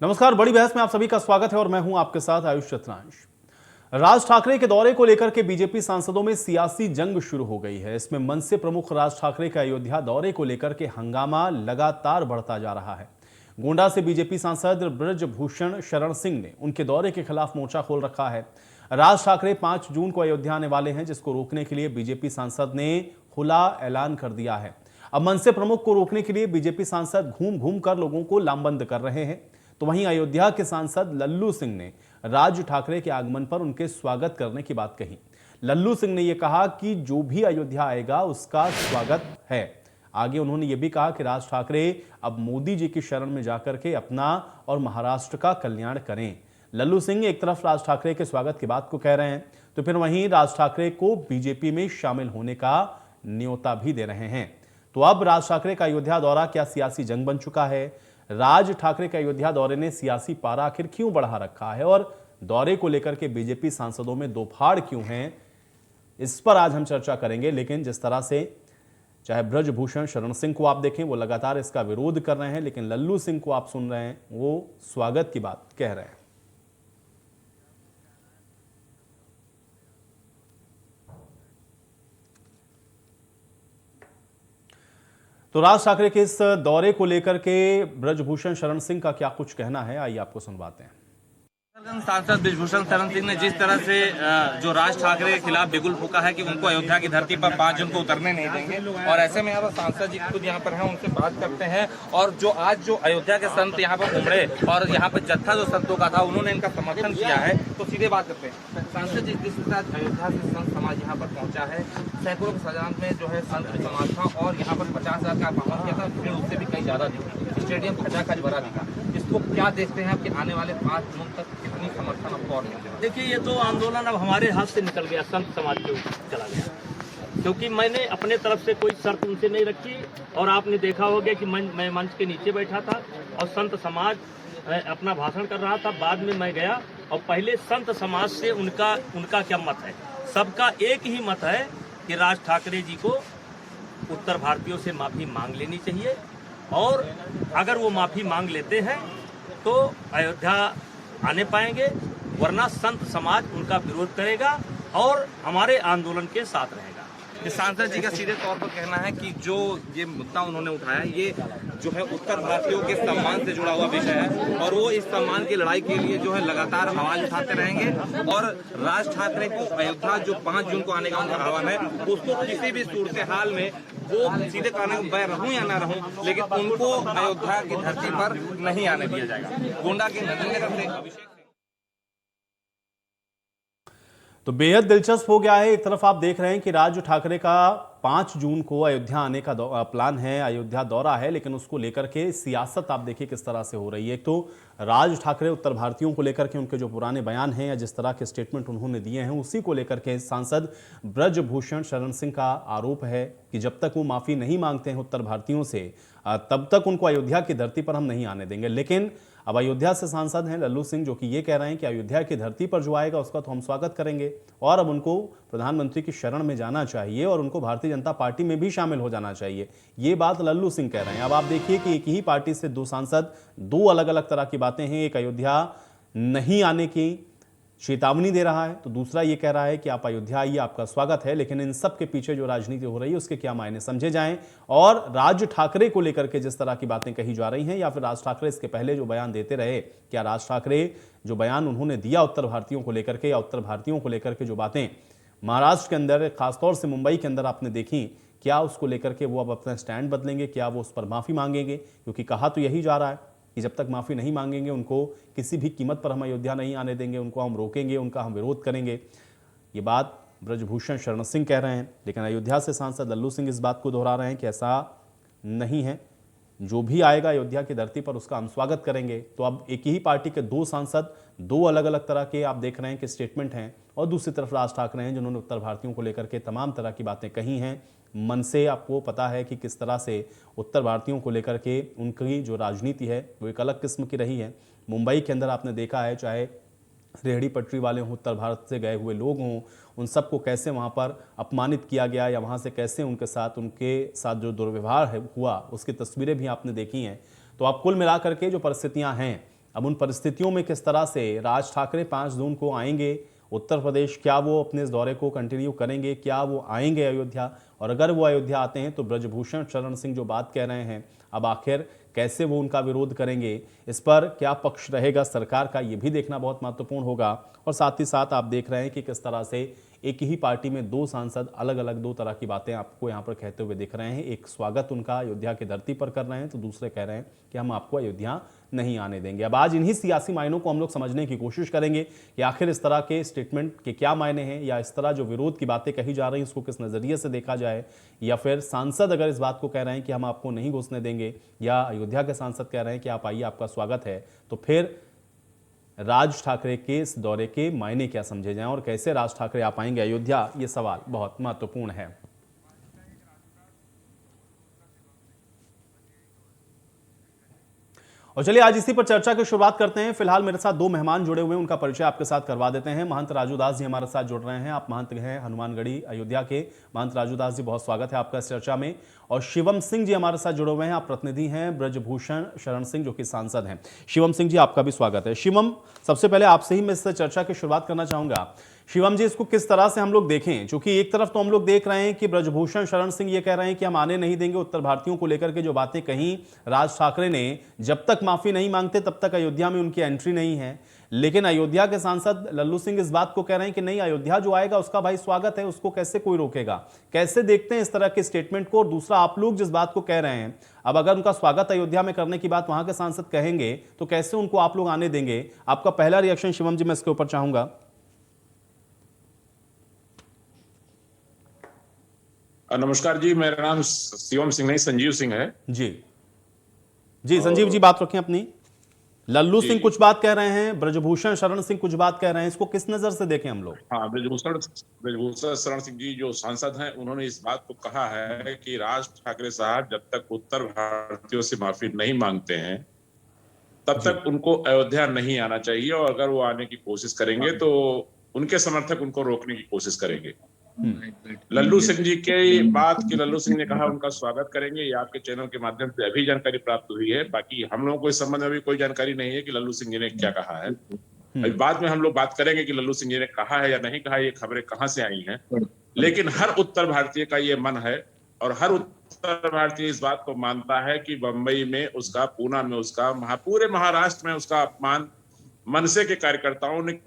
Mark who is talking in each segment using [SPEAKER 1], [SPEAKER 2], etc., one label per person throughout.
[SPEAKER 1] नमस्कार, बड़ी बहस में आप सभी का स्वागत है और मैं हूं आपके साथ आयुष चतुरांश। राज ठाकरे के दौरे को लेकर के बीजेपी सांसदों में सियासी जंग शुरू हो गई है। इसमें मनसे प्रमुख राज ठाकरे के अयोध्या दौरे को लेकर के हंगामा लगातार बढ़ता जा रहा है। गोंडा से बीजेपी सांसद ब्रजभूषण शरण सिंह ने उनके दौरे के खिलाफ मोर्चा खोल रखा है। राज ठाकरे 5 जून को अयोध्या आने वाले हैं, जिसको रोकने के लिए बीजेपी सांसद ने खुला ऐलान कर दिया है। अब मनसे प्रमुख को रोकने के लिए बीजेपी सांसद घूम घूम कर लोगों को लामबंद कर रहे हैं। तो वहीं अयोध्या के सांसद लल्लू सिंह ने राज ठाकरे के आगमन पर उनके स्वागत करने की बात कही। लल्लू सिंह ने यह कहा कि जो भी अयोध्या आएगा उसका स्वागत है। आगे उन्होंने यह भी कहा कि राज ठाकरे अब मोदी जी की शरण में जाकर के अपना और महाराष्ट्र का कल्याण करें। लल्लू सिंह एक तरफ राज ठाकरे के स्वागत की बात को कह रहे हैं, तो फिर वहीं राज ठाकरे को बीजेपी में शामिल होने का न्योता भी दे रहे हैं। तो अब राज ठाकरे का अयोध्या दौरा क्या सियासी जंग बन चुका है? राज ठाकरे के अयोध्या दौरे ने सियासी पारा आखिर क्यों बढ़ा रखा है और दौरे को लेकर के बीजेपी सांसदों में दो फाड़ क्यों हैं, इस पर आज हम चर्चा करेंगे। लेकिन जिस तरह से चाहे ब्रजभूषण शरण सिंह को आप देखें, वो लगातार इसका विरोध कर रहे हैं, लेकिन लल्लू सिंह को आप सुन रहे हैं, वो स्वागत की बात कह रहे हैं। तो राज ठाकरे के इस दौरे को लेकर के ब्रजभूषण शरण सिंह का क्या कुछ कहना है, आइए आपको सुनवाते हैं।
[SPEAKER 2] सांसद ब्रजभूषण शरण सिंह ने जिस तरह से जो राज ठाकरे के खिलाफ बिगुल फूका है कि उनको अयोध्या की धरती पर 5 जून को उतरने नहीं देंगे, और ऐसे में यहाँ पर सांसद जी खुद यहाँ पर हैं, उनसे बात करते हैं। और जो आज जो अयोध्या के संत यहाँ पर उमड़े और यहाँ पर जत्था जो संतों का था, उन्होंने इनका समर्थन किया है, तो सीधे बात करते हैं। सांसद जी, जिस तरह अयोध्या से संत समाज यहाँ पर पहुंचा है, सैकड़ों की संख्या में जो है संत समाज था, और यहाँ पर 50,000 का आह्वान किया था, भीड़ उससे भी कहीं ज्यादा दिखी, स्टेडियम खचाखच भरा दिखा। इसको क्या देखते हैं कि आने वाले 5 जून तक कितनी समर्थन आपको और मिलेगा?
[SPEAKER 3] देखिए, ये तो आंदोलन अब हमारे हाथ से निकल गया, संत समाज के ऊपर चला गया, क्योंकि मैंने अपने तरफ से कोई शर्त उनसे नहीं रखी। और आपने देखा होगा कि मैं मंच के नीचे बैठा था और संत समाज अपना भाषण कर रहा था। बाद में मैं गया और पहले संत समाज से उनका क्या मत है। सबका एक ही मत है कि राज ठाकरे जी को उत्तर भारतीयों से माफी मांग लेनी चाहिए, और अगर वो माफी मांग लेते हैं तो अयोध्या आने पाएंगे, वरना संत समाज उनका विरोध करेगा और हमारे आंदोलन के साथ रहेगा।
[SPEAKER 2] सांसद जी का सीधे तौर पर कहना है कि जो ये मुद्दा उन्होंने उठाया, ये जो है उत्तर भारतीयों के सम्मान से जुड़ा हुआ विषय है, और वो इस सम्मान की लड़ाई के लिए जो है लगातार आवाज उठाते रहेंगे। और राज ठाकरे को अयोध्या जो 5 जून को आने का उनका आह्वान है, उसको किसी भी सूरत हाल में, वो सीधे कहने मैं रहूं या ना रहूं, लेकिन उनको अयोध्या की धरती पर नहीं आने दिया जाएगा। गोंडा के नगर से अभिषेक।
[SPEAKER 1] तो बेहद दिलचस्प हो गया है। एक तरफ आप देख रहे हैं कि राज ठाकरे का 5 जून को अयोध्या आने का प्लान है, अयोध्या दौरा है, लेकिन उसको लेकर के सियासत आप देखिए किस तरह से हो रही है। एक तो राज ठाकरे उत्तर भारतीयों को लेकर के उनके जो पुराने बयान हैं या जिस तरह के स्टेटमेंट उन्होंने दिए हैं, उसी को लेकर के सांसद ब्रजभूषण शरण सिंह का आरोप है कि जब तक वो माफी नहीं मांगते हैं उत्तर भारतीयों से, तब तक उनको अयोध्या की धरती पर हम नहीं आने देंगे। लेकिन अब अयोध्या से सांसद हैं लल्लू सिंह, जो कि ये कह रहे हैं कि अयोध्या की धरती पर जो आएगा उसका तो हम स्वागत करेंगे, और अब उनको प्रधानमंत्री की शरण में जाना चाहिए और उनको भारतीय जनता पार्टी में भी शामिल हो जाना चाहिए। ये बात लल्लू सिंह कह रहे हैं। अब आप देखिए कि एक ही पार्टी से 2 सांसद 2 अलग अलग तरह की बातें हैं। एक अयोध्या नहीं आने की चेतावनी दे रहा है, तो दूसरा ये कह रहा है कि आप अयोध्या आइए, आपका स्वागत है। लेकिन इन सब के पीछे जो राजनीति हो रही है उसके क्या मायने समझे जाएं, और राज ठाकरे को लेकर के जिस तरह की बातें कही जा रही हैं, या फिर राज ठाकरे इसके पहले जो बयान देते रहे, क्या राज ठाकरे जो बयान उन्होंने दिया उत्तर भारतीयों को लेकर के, या उत्तर भारतीयों को लेकर के जो बातें महाराष्ट्र के अंदर, खासतौर से मुंबई के अंदर आपने देखी, क्या उसको लेकर के वो अब अपना स्टैंड बदलेंगे, क्या वो उस पर माफी मांगेंगे? क्योंकि कहा तो यही जा रहा है कि जब तक माफी नहीं मांगेंगे उनको किसी भी कीमत पर हम अयोध्या नहीं आने देंगे, उनको हम रोकेंगे, उनका हम विरोध करेंगे। ये बात ब्रजभूषण शरण सिंह कह रहे हैं, लेकिन अयोध्या से सांसद लल्लू सिंह इस बात को दोहरा रहे हैं कि ऐसा नहीं है, जो भी आएगा अयोध्या की धरती पर उसका हम स्वागत करेंगे। तो अब एक ही पार्टी के 2 सांसद 2 अलग अलग तरह के आप देख रहे हैं कि स्टेटमेंट हैं, और दूसरी तरफ राज ठाकरे हैं जिन्होंने उत्तर भारतीयों को लेकर के तमाम तरह की बातें कही हैं। मन से आपको पता है कि किस तरह से उत्तर भारतीयों को लेकर के उनकी जो राजनीति है वो एक अलग किस्म की रही है। मुंबई के अंदर आपने देखा है, चाहे रेहड़ी पटरी वाले हों, उत्तर भारत से गए हुए लोग हों, उन सबको कैसे वहाँ पर अपमानित किया गया, या वहाँ से कैसे उनके साथ जो दुर्व्यवहार हुआ, उसकी तस्वीरें भी आपने देखी हैं। तो आप कुल मिलाकर के जो परिस्थितियाँ हैं अब उन परिस्थितियों में किस तरह से राज ठाकरे 5 जून को आएंगे उत्तर प्रदेश, क्या वो अपने इस दौरे को कंटिन्यू करेंगे, क्या वो आएंगे अयोध्या, और अगर वो अयोध्या आते हैं तो ब्रजभूषण शरण सिंह जो बात कह रहे हैं, अब आखिर कैसे वो उनका विरोध करेंगे, इस पर क्या पक्ष रहेगा सरकार का, ये भी देखना बहुत महत्वपूर्ण होगा। और साथ ही साथ आप देख रहे हैं कि किस तरह से एक ही पार्टी में 2 सांसद अलग अलग 2 तरह की बातें आपको यहाँ पर कहते हुए दिख रहे हैं। एक स्वागत उनका अयोध्या की धरती पर कर रहे हैं, तो दूसरे कह रहे हैं कि हम आपको अयोध्या नहीं आने देंगे। अब आज इन्हीं सियासी मायनों को हम लोग समझने की कोशिश करेंगे कि आखिर इस तरह के स्टेटमेंट के क्या मायने हैं, या इस तरह जो विरोध की बातें कही जा रही हैं उसको किस नज़रिए से देखा जाए, या फिर सांसद अगर इस बात को कह रहे हैं कि हम आपको नहीं घुसने देंगे, या अयोध्या के सांसद कह रहे हैं कि आप आइए आपका स्वागत है, तो फिर राज ठाकरे के इस दौरे के मायने क्या समझे जाएं और कैसे राज ठाकरे आ पाएंगे अयोध्या, ये सवाल बहुत महत्वपूर्ण है। और चलिए आज इसी पर चर्चा की शुरुआत करते हैं। फिलहाल मेरे साथ 2 मेहमान जुड़े हुए हैं, उनका परिचय आपके साथ करवा देते हैं। महंत राजू दास जी हमारे साथ जुड़ रहे हैं। आप महंत हैं हनुमानगढ़ी अयोध्या के। महंत राजू दास जी, बहुत स्वागत है आपका इस चर्चा में। और शिवम सिंह जी हमारे साथ जुड़े हुए हैं, आप प्रतिनिधि हैं ब्रजभूषण शरण सिंह जो कि सांसद हैं। शिवम सिंह जी, आपका भी स्वागत है। शिवम, सबसे पहले आपसे ही मैं इस चर्चा की शुरुआत करना चाहूंगा। शिवम जी, इसको किस तरह से हम लोग देखें, क्योंकि एक तरफ तो हम लोग देख रहे हैं कि ब्रजभूषण शरण सिंह ये कह रहे हैं कि हम आने नहीं देंगे, उत्तर भारतीयों को लेकर के जो बातें कहीं राज ठाकरे ने, जब तक माफी नहीं मांगते तब तक अयोध्या में उनकी एंट्री नहीं है। लेकिन अयोध्या के सांसद लल्लू सिंह इस बात को कह रहे हैं कि नहीं, अयोध्या जो आएगा उसका भाई स्वागत है, उसको कैसे कोई रोकेगा। कैसे देखते हैं इस तरह के स्टेटमेंट को? और दूसरा, आप लोग जिस बात को कह रहे हैं, अब अगर उनका स्वागत अयोध्या में करने की बात वहां के सांसद कहेंगे तो कैसे उनको आप लोग आने देंगे? आपका पहला रिएक्शन शिवम जी मैं इसके ऊपर चाहूंगा।
[SPEAKER 4] नमस्कार जी, मेरा नाम शिवम सिंह नहीं संजीव सिंह है।
[SPEAKER 1] जी जी, संजीव जी बात रखें अपनी। लल्लू सिंह कुछ बात कह रहे हैं, ब्रजभूषण शरण सिंह कुछ बात कह रहे हैं, इसको किस नजर से देखें हम लोग?
[SPEAKER 4] हाँ, ब्रजभूषण शरण सिंह जी जो सांसद हैं, उन्होंने इस बात को कहा है कि राज ठाकरे साहब जब तक उत्तर भारतीयों से माफी नहीं मांगते हैं तब तक उनको अयोध्या नहीं आना चाहिए, और अगर वो आने की कोशिश करेंगे तो उनके समर्थक उनको रोकने की कोशिश करेंगे। लल्लू सिंह जी की बात कि लल्लू सिंह ने कहा उनका स्वागत करेंगे, ये आपके चैनल के माध्यम से अभी जानकारी प्राप्त हुई है। बाकी हम लोगों को इस संबंध में भी कोई जानकारी नहीं है कि लल्लू सिंह जी ने क्या कहा है। अभी बाद में हम लोग बात करेंगे कि लल्लू सिंह जी ने कहा है या नहीं कहा, ये खबरें कहाँ से आई हैं। लेकिन हर उत्तर भारतीय का ये मन है, और हर उत्तर भारतीय इस बात को मानता है कि बंबई में उसका, पूना में उसका, पूरे महाराष्ट्र में उसका अपमान मनसे के कार्यकर्ताओं ने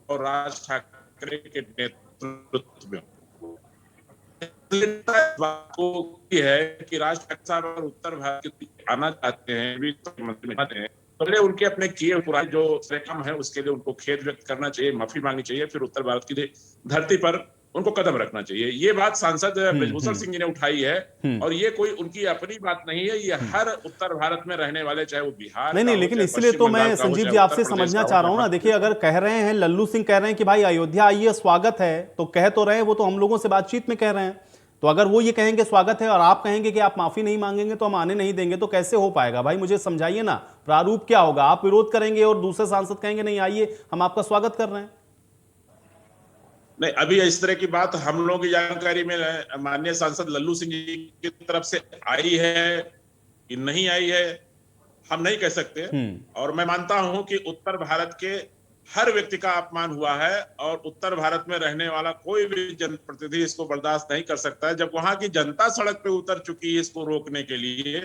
[SPEAKER 4] और राज ठाकरे के नेतृत्व में है कि राज ठाकरे साहब और उत्तर भारत आना चाहते हैं, पहले उनके अपने किए पुराने जो काम है उसके लिए उनको खेद व्यक्त करना चाहिए, माफी मांगनी चाहिए, फिर उत्तर भारत की धरती पर उनको कदम रखना चाहिए। ये बात सांसद ब्रजभूषण सिंह जी ने उठाई है, और ये कोई उनकी अपनी बात नहीं है, ये हर उत्तर भारत में रहने वाले, चाहे वो बिहार
[SPEAKER 1] नहीं, लेकिन इसलिए तो मैं संजीव जी आपसे समझना चाह रहा हूं ना। देखिए, अगर कह रहे हैं, लल्लू सिंह कह रहे हैं कि भाई अयोध्या आइए स्वागत है, तो कह तो रहे हैं, वो तो हम लोगों से बातचीत में कह रहे हैं। तो अगर वो ये कहेंगे स्वागत है और आप कहेंगे कि आप माफी नहीं मांगेंगे तो हम आने नहीं देंगे, तो कैसे हो पाएगा भाई? मुझे समझाइए ना, प्रारूप क्या होगा? आप विरोध करेंगे और दूसरे सांसद कहेंगे नहीं आइए हम आपका स्वागत कर रहे हैं।
[SPEAKER 4] नहीं, अभी इस तरह की बात हम लोगों की जानकारी में माननीय सांसद लल्लू सिंह जी की तरफ से आई है कि नहीं आई है, हम नहीं कह सकते। और मैं मानता हूं कि उत्तर भारत के हर व्यक्ति का अपमान हुआ है, और उत्तर भारत में रहने वाला कोई भी जनप्रतिनिधि इसको बर्दाश्त नहीं कर सकता है। जब वहां की जनता सड़क पे उतर चुकी है इसको रोकने के लिए,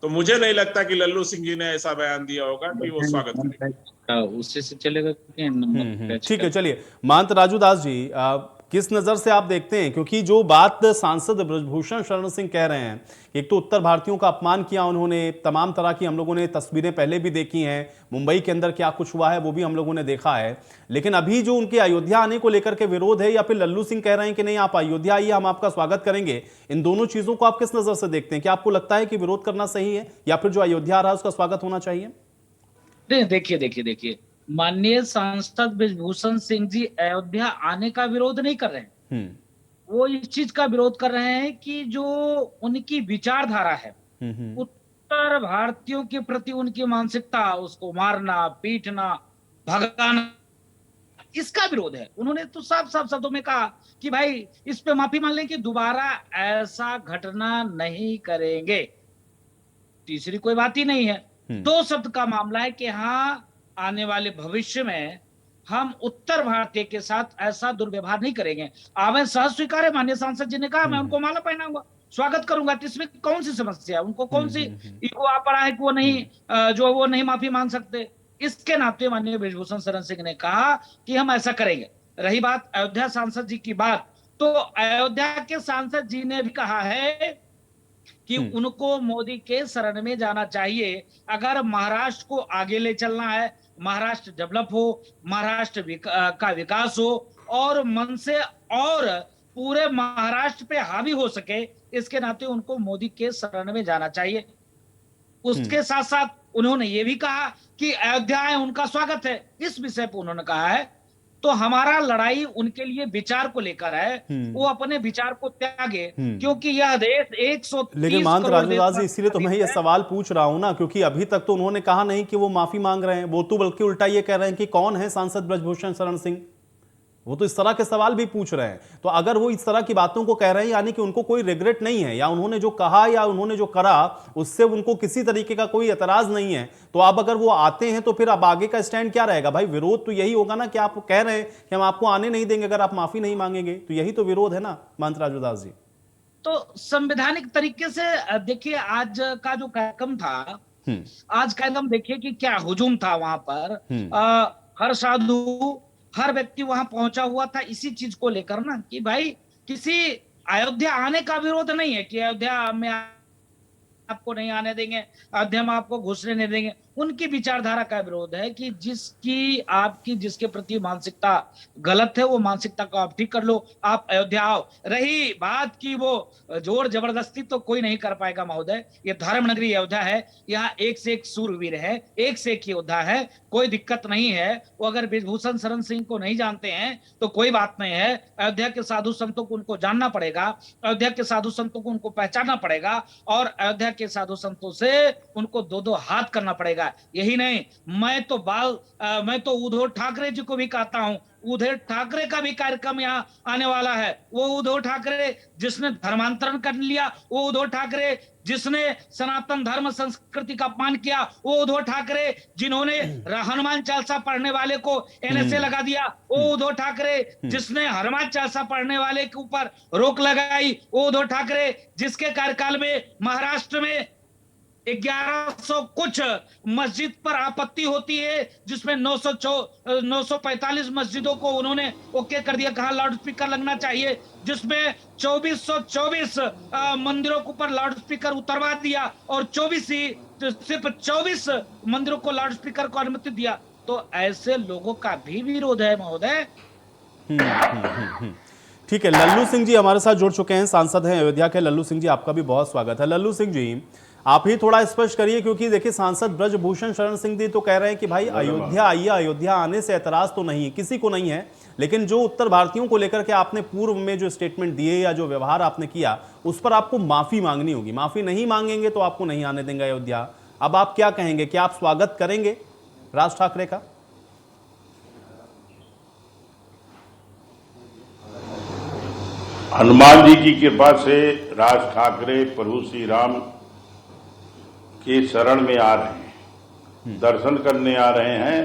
[SPEAKER 4] तो मुझे नहीं लगता कि लल्लू सिंह जी ने ऐसा बयान दिया होगा कि वो स्वागत करेंगे।
[SPEAKER 5] उससे से चलेगा।
[SPEAKER 1] ठीक है, चलिए महंत राजू दास जी, किस नजर से आप देखते हैं? क्योंकि जो बात सांसद ब्रजभूषण शरण सिंह कह रहे हैं, एक तो उत्तर भारतीयों का अपमान किया उन्होंने, तमाम तरह की हम लोगों ने तस्वीरें पहले भी देखी हैं, मुंबई के अंदर क्या कुछ हुआ है वो भी हम लोगों ने देखा है। लेकिन अभी जो उनके अयोध्या आने को लेकर के विरोध है, या फिर लल्लू सिंह कह रहे हैं कि नहीं आप अयोध्या आइए हम आपका स्वागत करेंगे, इन दोनों चीजों को आप किस नजर से देखते हैं? क्या आपको लगता है कि विरोध करना सही है, या फिर जो अयोध्या आ रहा है उसका स्वागत होना चाहिए?
[SPEAKER 5] देखिए, माननीय सांसद ब्रजभूषण सिंह जी अयोध्या आने का विरोध नहीं कर रहे हैं। वो इस चीज का विरोध कर रहे हैं कि जो उनकी विचारधारा है, उत्तर भारतीयों के प्रति उनकी मानसिकता, उसको मारना, पीटना, भगाना, इसका विरोध है। उन्होंने तो साफ साफ शब्दों में कहा कि भाई इस पे माफी मांग लें कि दोबारा ऐसा घटना नहीं करेंगे। तीसरी कोई बात ही नहीं है। 2 शब्द का मामला है कि हाँ, आने वाले भविष्य में हम उत्तर भारतीय के साथ ऐसा दुर्व्यवहार नहीं करेंगे। मैं सहज स्वीकार है, माननीय सांसद जी ने कहा मैं उनको माला पहनाऊंगा, स्वागत करूंगा, तो इसमें कौन सी समस्या है? उनको कौन सी ईगो आ पड़ा है कि वो नहीं वो नहीं माफी मांग सकते? इसके नाते माननीय ब्रिजभूषण शरण सिंह ने कहा कि हम ऐसा करेंगे। रही बात अयोध्या सांसद जी की बात, तो अयोध्या के सांसद जी ने भी कहा है कि उनको मोदी के शरण में जाना चाहिए। अगर महाराष्ट्र को आगे ले चलना है, महाराष्ट्र डेवलप हो, महाराष्ट्र का विकास हो और मन से और पूरे महाराष्ट्र पे हावी हो सके, इसके नाते उनको मोदी के शरण में जाना चाहिए। उसके साथ साथ उन्होंने ये भी कहा कि अयोध्या है उनका स्वागत है, इस विषय पर उन्होंने कहा है तो हमारा लड़ाई उनके लिए विचार को लेकर है, वो अपने विचार को त्यागे, क्योंकि यह देश 130
[SPEAKER 1] लेकिन महंत
[SPEAKER 5] करोड़
[SPEAKER 1] राजूदास जी, इसीलिए तो मैं ये सवाल पूछ रहा हूं ना, क्योंकि अभी तक तो उन्होंने कहा नहीं कि वो माफी मांग रहे हैं, वो तो बल्कि उल्टा ये कह रहे हैं कि कौन है सांसद ब्रजभूषण शरण सिंह। वो तो इस तरह के सवाल भी पूछ रहे हैं। तो अगर वो इस तरह की बातों को कह रहे हैं, यानी कि उनको कोई रिग्रेट नहीं है, या उन्होंने जो कहा या उन्होंने जो करा उससे उनको किसी तरीके का कोई एतराज नहीं है, तो अब अगर वो आते हैं तो फिर अब आगे का स्टैंड क्या रहेगा भाई? विरोध तो यही होगा ना कि आप कह रहे हैं कि हम आपको आने नहीं देंगे अगर आप माफी नहीं मांगेंगे, तो यही तो विरोध है ना महंत राजूदास जी।
[SPEAKER 5] तो संवैधानिक तरीके से देखिए, आज का जो कार्यक्रम था, आज कार्यक्रम देखिए कि क्या हुजूम था वहां पर। हर साधु, हर व्यक्ति वहां पहुंचा हुआ था इसी चीज को लेकर ना, कि भाई किसी अयोध्या आने का विरोध नहीं है कि अयोध्या में आपको नहीं आने देंगे, अयोध्या में आपको घुसने नहीं देंगे। उनकी विचारधारा का विरोध है कि जिसके प्रति मानसिकता गलत है, वो मानसिकता को आप ठीक कर लो, आप अयोध्या आओ। रही बात की वो जोर जबरदस्ती, तो कोई नहीं कर पाएगा महोदय। ये धर्म नगरी अयोध्या है, यहाँ एक से एक सूरवीर है, एक से एक योद्धा है, कोई दिक्कत नहीं है। वो अगर ब्रिजभूषण शरण सिंह को नहीं जानते हैं तो कोई बात नहीं है, अयोध्या के साधु संतों को उनको जानना पड़ेगा, अयोध्या के साधु संतों को उनको पहचानना पड़ेगा, और अयोध्या के साधु संतों से उनको 2-2 हाथ करना पड़ेगा। यही नहीं, मैं तो उद्धव ठाकरे जी को भी कहता हूं, उद्धव ठाकरे का भी कार्यक्रम यहाँ आने वाला है। वो उद्धव ठाकरे जिसने धर्मांतरण कर लिया, वो उद्धव ठाकरे जिसने सनातन धर्म संस्कृति का अपमान किया, वो उद्धव ठाकरे जिन्होंने हनुमान चालीसा पढ़ने वाले को एनएसए लगा दिया, वो उद्धव ठाकरे जिसने हनुमान चालीसा पढ़ने वाले के ऊपर रोक लगाई, वो उद्धव ठाकरे जिसके कार्यकाल में महाराष्ट्र में 1100 कुछ मस्जिद पर आपत्ति होती है, जिसमें 945 मस्जिदों को उन्होंने ओके कर दिया, कहा लाउड स्पीकर लगना चाहिए, जिसमें 2424 मंदिरों के ऊपर लाउड स्पीकर उतरवा दिया, और सिर्फ 24 मंदिरों को लाउड स्पीकर को अनुमति दिया। तो ऐसे लोगों का भी विरोध है महोदय।
[SPEAKER 1] ठीक है, लल्लू सिंह जी हमारे साथ जुड़ चुके हैं, सांसद हैं अयोध्या के। लल्लू सिंह जी, आपका भी बहुत स्वागत है। लल्लू सिंह जी, आप ही थोड़ा स्पष्ट करिए, क्योंकि देखिए सांसद ब्रजभूषण शरण सिंह जी तो कह रहे हैं कि भाई अयोध्या आइए, अयोध्या आने से एतराज तो नहीं, किसी को नहीं है, लेकिन जो उत्तर भारतीयों को लेकर के आपने पूर्व में जो स्टेटमेंट दिए या जो व्यवहार आपने किया, उस पर आपको माफी मांगनी होगी। माफी नहीं मांगेंगे तो आपको नहीं आने देंगे अयोध्या। अब आप क्या कहेंगे, क्या आप स्वागत करेंगे राज ठाकरे का?
[SPEAKER 6] हनुमान जी की कृपा से राज ठाकरे प्रभु श्री राम के शरण में आ रहे हैं, दर्शन करने आ रहे हैं।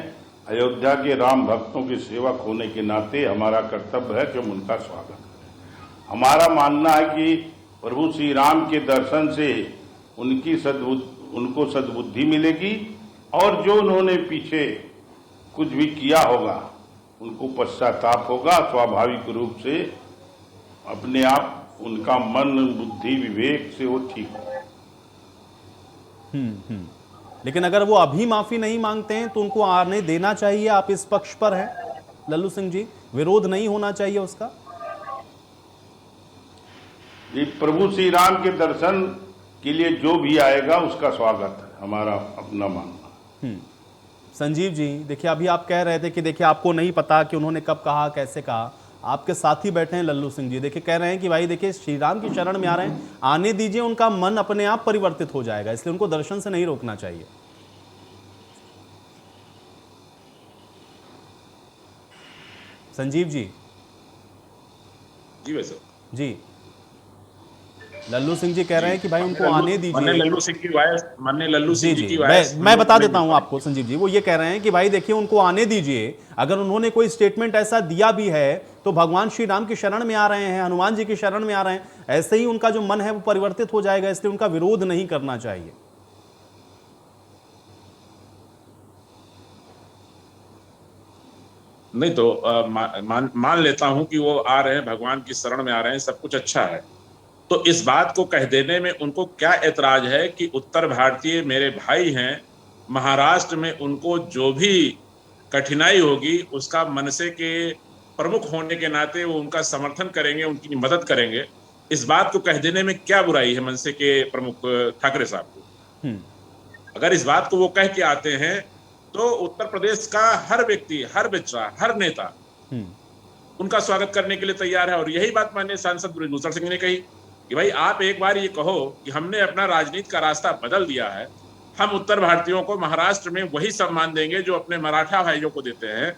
[SPEAKER 6] अयोध्या के राम भक्तों की सेवक होने के नाते हमारा कर्तव्य है कि हम उनका स्वागत करें। हमारा मानना है कि प्रभु श्री राम के दर्शन से उनको सद्बुद्धि मिलेगी, और जो उन्होंने पीछे कुछ भी किया होगा उनको पश्चाताप होगा। स्वाभाविक रूप से अपने आप उनका मन बुद्धि विवेक से वो ठीक हो।
[SPEAKER 1] लेकिन अगर वो अभी माफी नहीं मांगते हैं तो उनको आने देना चाहिए। आप इस पक्ष पर हैं लल्लू सिंह जी, विरोध नहीं होना चाहिए उसका?
[SPEAKER 6] ये प्रभु श्री राम के दर्शन के लिए जो भी आएगा उसका स्वागत है, हमारा अपना मानना।
[SPEAKER 1] संजीव जी, देखिए अभी आप कह रहे थे कि देखिए आपको नहीं पता कि उन्होंने कब कहा, कैसे कहा। आपके साथी बैठे हैं लल्लू सिंह जी, देखिए कह रहे हैं कि भाई देखिए श्री राम की शरण में आ रहे हैं, आने दीजिए, उनका मन अपने आप परिवर्तित हो जाएगा, इसलिए उनको दर्शन से नहीं रोकना चाहिए। संजीव जी।
[SPEAKER 4] जी वैसे
[SPEAKER 1] जी, लल्लू सिंह जी कह रहे हैं कि भाई उनको आने
[SPEAKER 4] मन्ने
[SPEAKER 1] दीजिए।
[SPEAKER 4] लल्लू सिंह की वॉइस, मन्ने लल्लू
[SPEAKER 1] जी
[SPEAKER 4] सिंह
[SPEAKER 1] जी
[SPEAKER 4] जी की वॉइस
[SPEAKER 1] मैं बता देता हूं आपको संजीव जी, वो ये कह रहे हैं कि भाई देखिए उनको आने दीजिए, अगर उन्होंने कोई स्टेटमेंट ऐसा दिया भी है तो भगवान श्री राम की शरण में आ रहे हैं, हनुमान जी की शरण में आ रहे हैं, ऐसे ही उनका जो मन है वो परिवर्तित हो जाएगा, इसलिए उनका विरोध नहीं करना चाहिए।
[SPEAKER 4] नहीं तो मान लेता हूं कि वो आ रहे हैं, भगवान की शरण में आ रहे हैं, सब कुछ अच्छा है, तो इस बात को कह देने में उनको क्या ऐतराज है कि उत्तर भारतीय मेरे भाई हैं, महाराष्ट्र में उनको जो भी कठिनाई होगी उसका मनसे के प्रमुख होने के नाते वो उनका समर्थन करेंगे, उनकी मदद करेंगे। इस बात को कह देने में क्या बुराई है मनसे के प्रमुख ठाकरे साहब को? अगर इस बात को वो कह के आते हैं तो उत्तर प्रदेश का हर व्यक्ति, हर बच्चा, हर नेता उनका स्वागत करने के लिए तैयार है। और यही बात माननीय सांसद बृजभूषण सिंह ने कही कि भाई आप एक बार ये कहो कि हमने अपना राजनीति का रास्ता बदल दिया है, हम उत्तर भारतीयों को महाराष्ट्र में वही सम्मान देंगे जो अपने मराठा भाइयों को देते हैं,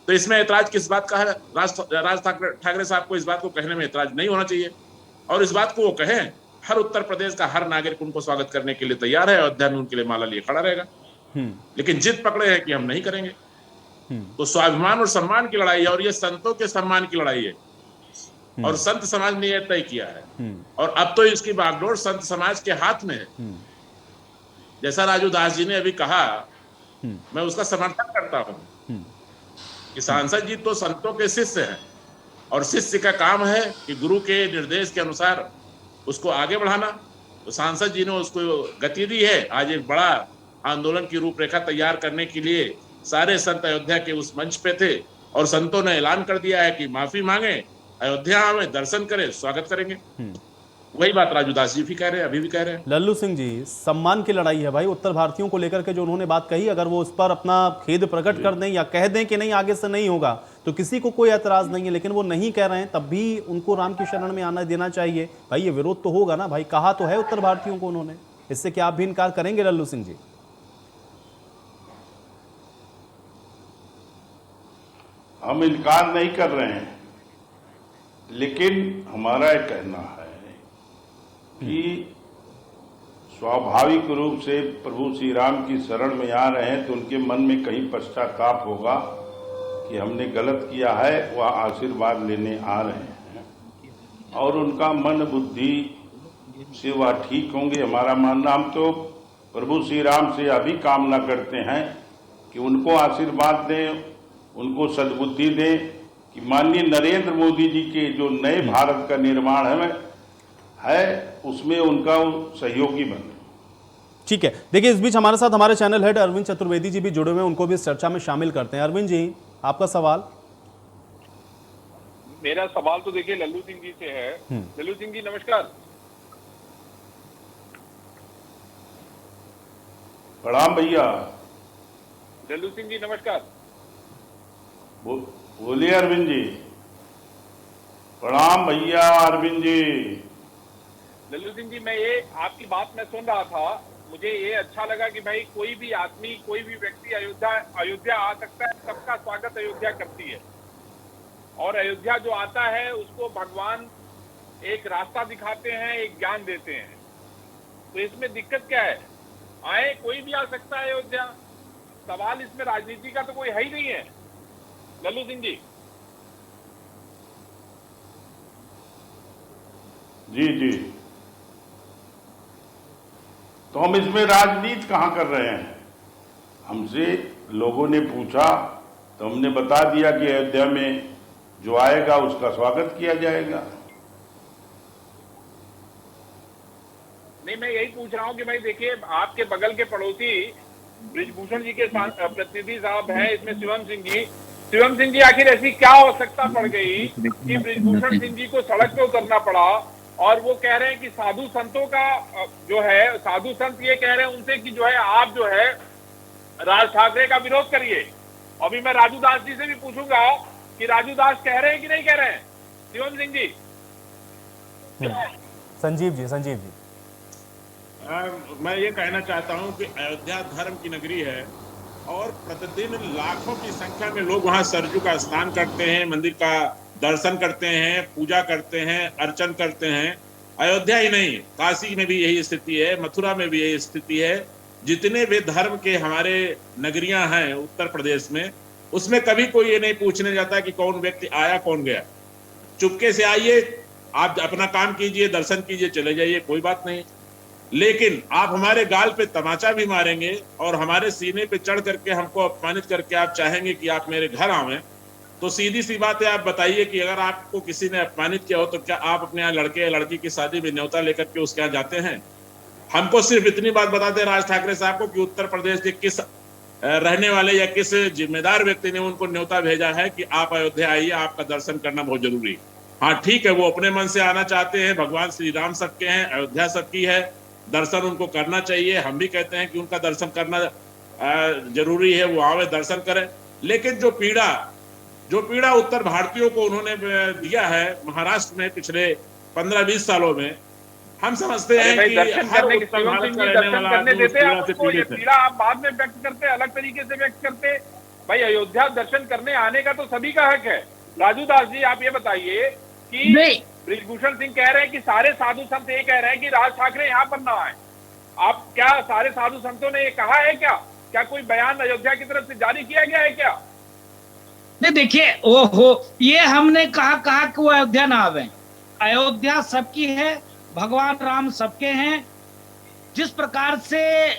[SPEAKER 4] तो इसमें ऐतराज किस बात का है? राज ठाकरे साहब को इस बात को कहने में ऐतराज नहीं होना चाहिए, और इस बात को वो कहें, हर उत्तर प्रदेश का हर नागरिक उनको स्वागत करने के लिए तैयार है, अयोध्या में उनके लिए माला लिए खड़ा रहेगा। लेकिन जिद पकड़े हैं कि हम नहीं करेंगे। तो स्वाभिमान और सम्मान की लड़ाई है, और ये संतों के सम्मान की लड़ाई है, और संत समाज ने यह तय किया है, और अब तो इसकी बागडोर संत समाज के हाथ में है। जैसा राजू दास जी ने अभी कहा, मैं उसका समर्थन करता हूं कि सांसद जी तो संतों के शिष्य हैं, और शिष्य का काम है कि गुरु के निर्देश के अनुसार उसको आगे बढ़ाना। तो सांसद जी ने उसको गति दी है। आज एक बड़ा आंदोलन की रूपरेखा तैयार करने के लिए सारे संत अयोध्या के उस मंच पे थे, और संतों ने ऐलान कर दिया है कि माफी मांगे, अयोध्या में दर्शन करें, स्वागत करेंगे। वही बात राजू दास जी भी कह रहे हैं, अभी भी कह रहे हैं।
[SPEAKER 1] लल्लू सिंह जी, सम्मान की लड़ाई है भाई, उत्तर भारतीयों को लेकर के जो उन्होंने बात कही, अगर वो उस पर अपना खेद प्रकट कर दें या कह दें कि नहीं आगे से नहीं होगा, तो किसी को कोई ऐतराज नहीं है, लेकिन वो नहीं कह रहे हैं, तब भी उनको राम की शरण में आना देना चाहिए। भाई ये विरोध तो होगा ना भाई, कहा तो है उत्तर भारतीयों को उन्होंने, इससे क्या आप भी इनकार करेंगे लल्लू सिंह जी?
[SPEAKER 6] हम इनकार नहीं कर रहे हैं, लेकिन हमारा एक कहना है कि स्वाभाविक रूप से प्रभु श्री राम की शरण में आ रहे हैं तो उनके मन में कहीं पश्चाताप होगा कि हमने गलत किया है, वह आशीर्वाद लेने आ रहे हैं, और उनका मन बुद्धि से वह ठीक होंगे। हमारा मानना, हम तो प्रभु श्री राम से अभी कामना करते हैं कि उनको आशीर्वाद दें, उनको सद्बुद्धि दें कि माननीय नरेंद्र मोदी जी के जो नए भारत का निर्माण है उसमें उनका सहयोगी बने।
[SPEAKER 1] ठीक है, देखिए इस बीच हमारे साथ हमारे चैनल हेड अरविंद चतुर्वेदी जी भी जुड़े हुए हैं, उनको भी इस चर्चा में शामिल करते हैं। अरविंद जी, आपका सवाल।
[SPEAKER 7] मेरा सवाल तो देखिए लल्लू सिंह जी से है। लल्लू सिंह जी नमस्कार।
[SPEAKER 6] प्रणाम भैया।
[SPEAKER 7] लल्लू सिंह जी नमस्कार।
[SPEAKER 6] बोलिए अरविंद जी। प्रणाम भैया अरविंद जी।
[SPEAKER 7] लल्लू सिंह जी, मैं ये आपकी बात मैं सुन रहा था, मुझे ये अच्छा लगा कि भाई कोई भी आदमी, कोई भी व्यक्ति अयोध्या आ सकता है, सबका स्वागत अयोध्या करती है, और अयोध्या जो आता है उसको भगवान एक रास्ता दिखाते हैं, एक ज्ञान देते हैं। तो इसमें दिक्कत क्या है? आए, कोई भी आ सकता है अयोध्या, सवाल इसमें राजनीति का तो कोई है ही नहीं है। लल्लू सिंह जी।
[SPEAKER 6] जी जी, तो हम इसमें राजनीति कहाँ कर रहे हैं? हमसे लोगों ने पूछा तो हमने बता दिया कि अयोध्या में जो आएगा उसका स्वागत किया जाएगा।
[SPEAKER 7] नहीं, मैं यही पूछ रहा हूँ कि भाई देखिए, आपके बगल के पड़ोसी बृजभूषण जी के प्रतिनिधि साहब हैं इसमें, शिवम सिंह जी। शिवम सिंह जी, आखिर ऐसी क्या आवश्यकता पड़ गई कि बृजभूषण सिंह जी को सड़क पे उतरना पड़ा? और वो कह रहे हैं कि साधु संतों का जो है, साधु संत ये कह रहे हैं उनसे कि जो है आप जो है राज ठाकरे का विरोध करिए। अभी मैं राजू दास जी से भी पूछूंगा कि राजू दास कह रहे हैं कि नहीं कह रहे हैं। शिवम सिंह जी।
[SPEAKER 1] संजीव जी।
[SPEAKER 4] मैं ये कहना चाहता हूं कि अयोध्या धर्म की नगरी है, और प्रतिदिन लाखों की संख्या में लोग वहां सरजू का स्नान करते हैं, मंदिर का दर्शन करते हैं, पूजा करते हैं, अर्चन करते हैं, अयोध्या ही नहीं, काशी में भी यही स्थिति है, मथुरा में भी यही स्थिति है। जितने भी धर्म के हमारे नगरियां हैं उत्तर प्रदेश में, उसमें कभी कोई ये नहीं पूछने जाता कि कौन व्यक्ति आया कौन गया। चुपके से आइए, आप अपना काम कीजिए, दर्शन कीजिए, चले जाइए, कोई बात नहीं। लेकिन आप हमारे गाल पे तमाचा भी मारेंगे और हमारे सीने पे चढ़ करके हमको अपमानित करके आप चाहेंगे कि आप मेरे घर आवें, तो सीधी सी बात है, आप बताइए कि अगर आपको किसी ने अपमानित किया हो तो क्या आप अपने यहाँ लड़के या लड़की की शादी में न्योता लेकर के उसके यहाँ जाते हैं? हमको सिर्फ इतनी बात बता दें राज ठाकरे साहब को कि उत्तर प्रदेश के किस रहने वाले या किस जिम्मेदार व्यक्ति ने उनको न्योता भेजा है कि आप अयोध्या आइए, आपका दर्शन करना बहुत जरूरी। हाँ ठीक है, वो अपने मन से आना चाहते हैं, भगवान श्री राम सबके हैं, अयोध्या सबकी है, दर्शन उनको करना चाहिए। हम भी कहते हैं कि उनका दर्शन करना जरूरी है, वो आवे दर्शन करें। लेकिन जो पीड़ा उत्तर भारतीयों को उन्होंने दिया है महाराष्ट्र में पिछले 15-20 सालों में, हम समझते हैं कि हर उत्तर भारत का रहने वाला आदमी उस पीड़ा से पीड़ित है।
[SPEAKER 7] पीड़ा आप बाद में व्यक्त करते, अलग तरीके से व्यक्त करते। भाई अयोध्या दर्शन करने आने का तो सभी का हक है। राजू दास जी, आप ये बताइए कि बृजभूषण सिंह कह रहे हैं कि सारे साधु संत ये कह रहे हैं कि राज ठाकरे यहाँ पर ना आए। आप क्या सारे साधु संतों ने ये कहा है क्या कोई बयान अयोध्या की तरफ से जारी किया गया है क्या?
[SPEAKER 5] नहीं देखिए, ये हमने कहा कि वो अयोध्या ना आवे। अयोध्या सबकी है, भगवान राम सबके हैं। जिस प्रकार से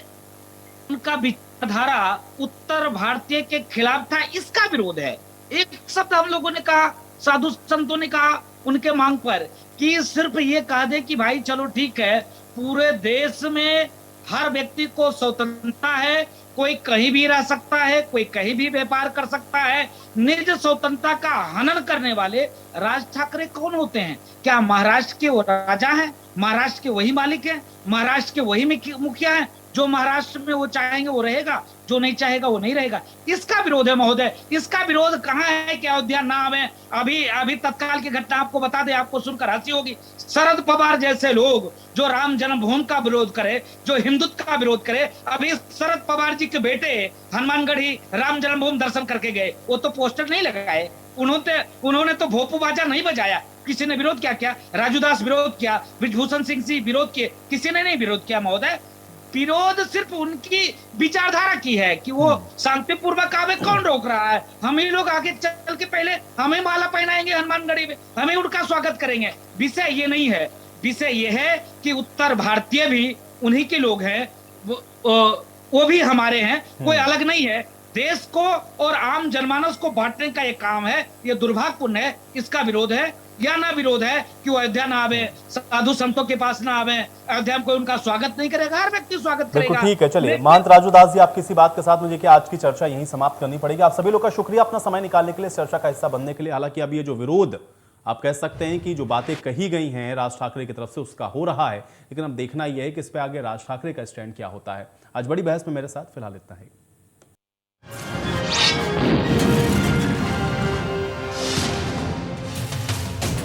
[SPEAKER 5] उनका विचारधारा उत्तर भारतीय के खिलाफ था, इसका विरोध है। एक शब्द हम लोगों ने कहा, साधु संतों ने कहा उनके मांग पर, कि सिर्फ ये कह दे कि भाई चलो ठीक है, पूरे देश में हर व्यक्ति को स्वतंत्रता है, कोई कहीं भी रह सकता है, कोई कहीं भी व्यापार कर सकता है। निज स्वतंत्रता का हनन करने वाले राज ठाकरे कौन होते हैं? क्या महाराष्ट्र के वो राजा हैं? महाराष्ट्र के वही मालिक हैं? महाराष्ट्र के वही मुखिया हैं? जो महाराष्ट्र में वो चाहेंगे वो रहेगा, जो नहीं चाहेगा वो नहीं रहेगा। इसका विरोध है महोदय। इसका विरोध कहाँ है कि अयोध्या ना आवे? अभी तत्काल की घटना आपको बता दे, आपको सुनकर हंसी होगी। शरद पवार जैसे लोग जो राम जन्मभूमि का विरोध करे, जो हिंदुत्व का विरोध करे, अभी शरद पवार जी के बेटे हनुमानगढ़ी राम जन्मभूमि दर्शन करके गए, वो तो पोस्टर नहीं लगाए, उन्होंने तो भोपू बाजा नहीं बजाया। किसी ने विरोध क्या किया? राजूदास विरोध किया, बृजभूषण सिंह जी विरोध किए, किसी ने नहीं विरोध किया महोदय। विरोध सिर्फ उनकी विचारधारा की है कि वो शांतिपूर्वक आवे। कौन रोक रहा है? हम ही लोग आगे चल के पहले हमें माला पहनाएंगे हनुमानगढ़ी में, हमें उनका स्वागत करेंगे। विषय ये नहीं है। विषय ये है कि उत्तर भारतीय भी उन्हीं के लोग हैं, वो भी हमारे हैं, कोई अलग नहीं है। देश को और आम जनमानस को बांटने का ये काम है, ये दुर्भाग्यपूर्ण है। इसका विरोध है या ना विरोध है कि वो अयोध्या ना आवे, साधु संतों के पास ना आवे, अयोध्या में कोई उनका स्वागत नहीं करेगा, हर व्यक्ति स्वागत करेगा।
[SPEAKER 1] ठीक है, चलिए महंत राजू दास जी, आपकी इसी बात के साथ मुझे कि आज की चर्चा यहीं समाप्त करनी पड़ेगी। आप सभी लोग का शुक्रिया अपना समय निकालने के लिए, चर्चा का हिस्सा बनने के लिए। हालांकि अब ये जो विरोध आप कह सकते हैं कि जो बातें कही गई हैं राज ठाकरे की तरफ से, उसका हो रहा है, लेकिन अब देखना यह है कि इस पे आगे राज ठाकरे का स्टैंड क्या होता है। आज बड़ी बहस में मेरे साथ फिलहाल इतना है।